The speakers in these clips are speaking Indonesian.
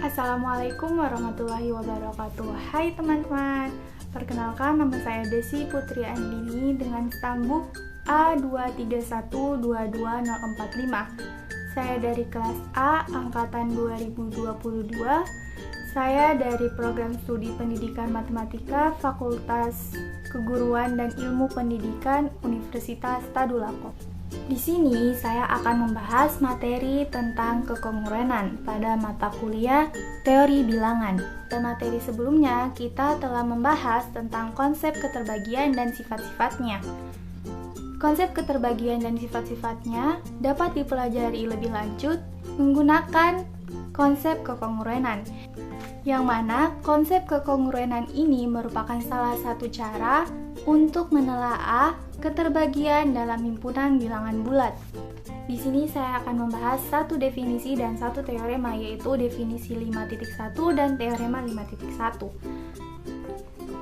Assalamualaikum warahmatullahi wabarakatuh. Hai teman-teman, perkenalkan nama saya Desi Putri Andini dengan stambuk A23122045. Saya dari kelas A angkatan 2022. Saya dari program studi pendidikan matematika Fakultas Keguruan dan Ilmu Pendidikan Universitas Tadulako. Di sini saya akan membahas materi tentang kekongruenan pada mata kuliah teori bilangan. Pada materi sebelumnya kita telah membahas tentang konsep keterbagian dan sifat-sifatnya. Konsep keterbagian dan sifat-sifatnya dapat dipelajari lebih lanjut menggunakan konsep kekongruenan, yang mana konsep kekongruenan ini merupakan salah satu cara untuk menelaah keterbagian dalam himpunan bilangan bulat. Di sini saya akan membahas satu definisi dan satu teorema, yaitu definisi 5.1 dan teorema 5.1.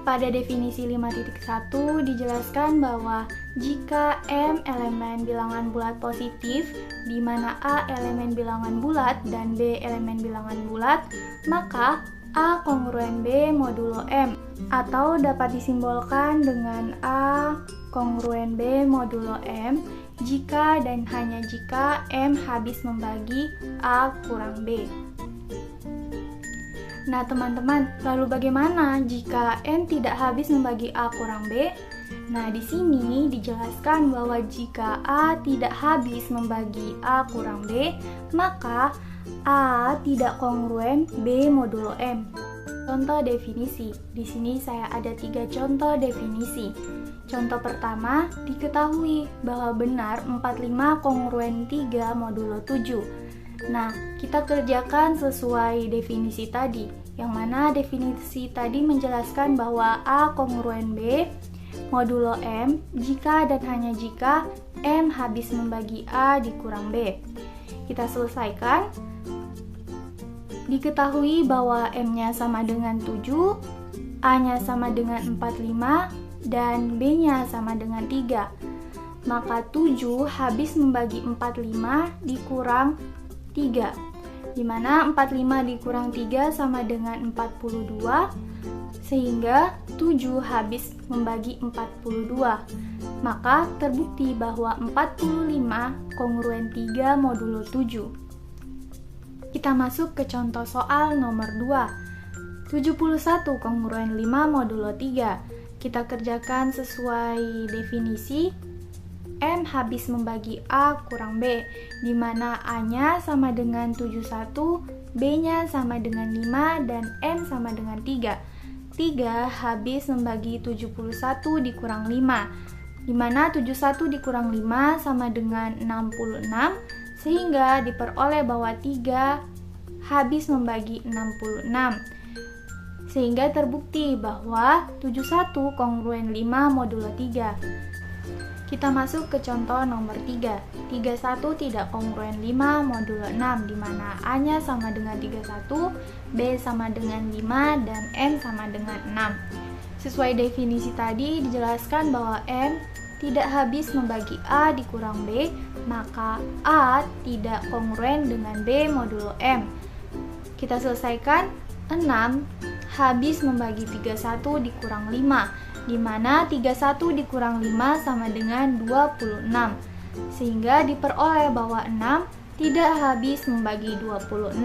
Pada definisi 5.1 dijelaskan bahwa jika M elemen bilangan bulat positif, di mana A elemen bilangan bulat dan B elemen bilangan bulat, maka A kongruen B modulo M, atau dapat disimbolkan dengan A kongruen B modulo M jika dan hanya jika M habis membagi A kurang B. Nah teman-teman, lalu bagaimana jika M tidak habis membagi A kurang B? Nah di sini dijelaskan bahwa jika A tidak habis membagi A kurang B, maka A tidak kongruen B modulo M. Contoh definisi. Di sini saya ada 3 contoh definisi. Contoh pertama, diketahui bahwa benar 45 kongruen 3 modulo 7. Nah, kita kerjakan sesuai definisi tadi, yang mana definisi tadi menjelaskan bahwa A kongruen B modulo M jika dan hanya jika M habis membagi A dikurang B. Kita selesaikan. Diketahui bahwa M-nya sama dengan 7, A-nya sama dengan 45, dan B-nya sama dengan 3. Maka 7 habis membagi 45 dikurang 3, di mana 45 dikurang 3 sama dengan 42, sehingga 7 habis membagi 42. Maka terbukti bahwa 45 kongruen 3 modulo 7. Kita masuk ke contoh soal nomor 2. 71 kongruen 5 modulo 3. Kita kerjakan sesuai definisi. M habis membagi A kurang B, di mana A-nya sama dengan 71, B-nya sama dengan 5, dan M sama dengan 3. 3 habis membagi 71 dikurang 5, di mana 71 dikurang 5 sama dengan 66, sehingga diperoleh bahwa 3 habis membagi 66. Sehingga terbukti bahwa 71 kongruen 5 modulo 3. Kita masuk ke contoh nomor 3. 31 tidak kongruen 5 modulo 6, di mana A-nya sama dengan 31, B sama dengan 5, dan M sama dengan 6. Sesuai definisi tadi dijelaskan bahwa M tidak habis membagi A dikurang B, maka A tidak kongruen dengan B modulo M. Kita selesaikan. 6 habis membagi 31 dikurang 5, di mana 31 dikurang 5 sama dengan 26, sehingga diperoleh bahwa 6 tidak habis membagi 26.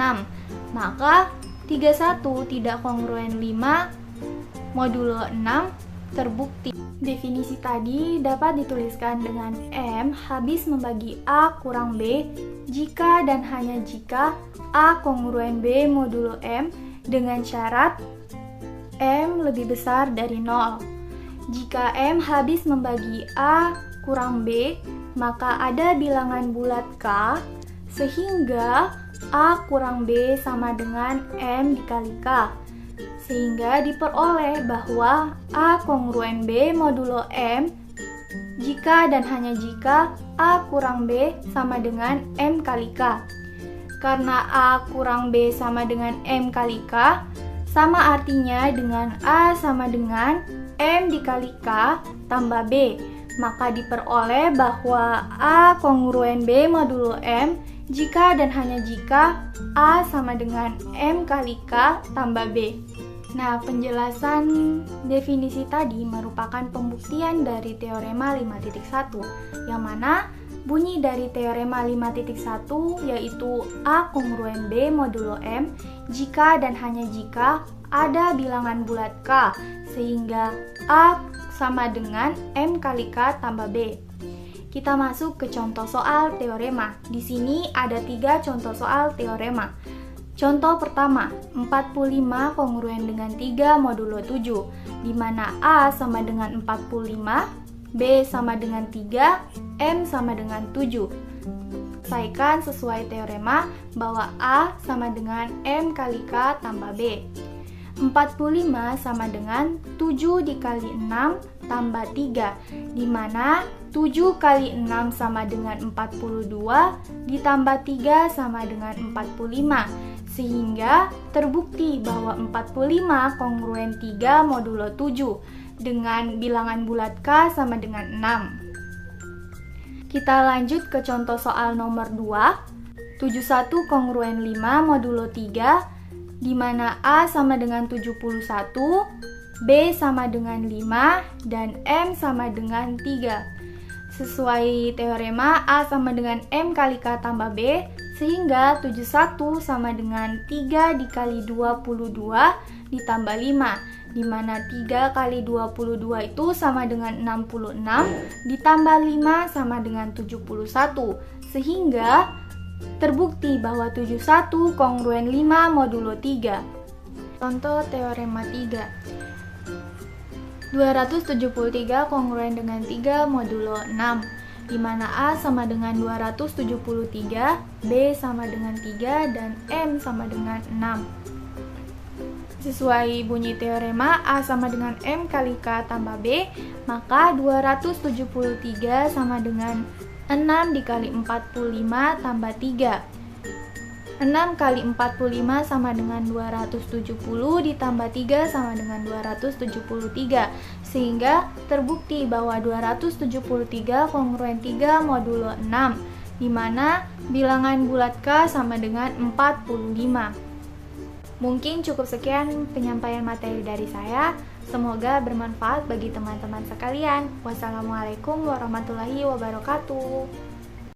Maka 31 tidak kongruen 5 modulo 6 terbukti. Definisi tadi dapat dituliskan dengan M habis membagi A kurang B jika dan hanya jika A kongruen B modulo M dengan syarat M lebih besar dari 0. Jika M habis membagi A kurang B, maka ada bilangan bulat K sehingga A kurang B sama dengan M dikali K, sehingga diperoleh bahwa A kongruen B modulo M jika dan hanya jika A kurang B sama dengan M kali K. Karena A kurang B sama dengan M kali K, sama artinya dengan A sama dengan M dikali K tambah B. Maka diperoleh bahwa A kongruen B modulo M jika dan hanya jika A sama dengan M kali K tambah B. Nah, penjelasan definisi tadi merupakan pembuktian dari teorema 5.1, yang mana bunyi dari teorema 5.1 yaitu A kongruen B modulo M jika dan hanya jika ada bilangan bulat K, sehingga A sama dengan M kali K tambah B. Kita masuk ke contoh soal teorema. Di sini ada 3 contoh soal teorema. Contoh pertama, 45 kongruen dengan 3 modulo 7, di mana A sama dengan 45, B sama dengan 3, M sama dengan 7. Selesaikan sesuai teorema bahwa A sama dengan M kali K tambah B. 45 sama dengan 7 dikali 6 tambah 3, di mana 7 kali 6 sama dengan 42, ditambah 3 sama dengan 45. Sehingga terbukti bahwa 45 kongruen 3 modulo 7 dengan bilangan bulat K sama dengan 6. Kita lanjut ke contoh soal nomor 2. 71 kongruen 5 modulo 3, di mana A sama dengan 71, B sama dengan 5, dan M sama dengan 3. Sesuai teorema A sama dengan M kali K tambah B, sehingga 71 sama dengan 3 dikali 22 ditambah 5, di mana 3 kali 22 itu sama dengan 66, ditambah 5 sama dengan 71, sehingga terbukti bahwa 71 kongruen 5 modulo 3. Contoh teorema 3. 273 kongruen dengan 3 modulo 6, di mana A sama dengan 273, B sama dengan 3, dan M sama dengan 6. Sesuai bunyi teorema A sama dengan M kali K tambah B, maka 273 sama dengan 6 dikali 45 tambah 3. 6 kali 45 sama dengan 270, ditambah 3 sama dengan 273, sehingga terbukti bahwa 273 kongruen 3 modulo 6, di mana bilangan bulat K sama dengan 45. Mungkin cukup sekian penyampaian materi dari saya. Semoga bermanfaat bagi teman-teman sekalian. Wassalamualaikum warahmatullahi wabarakatuh.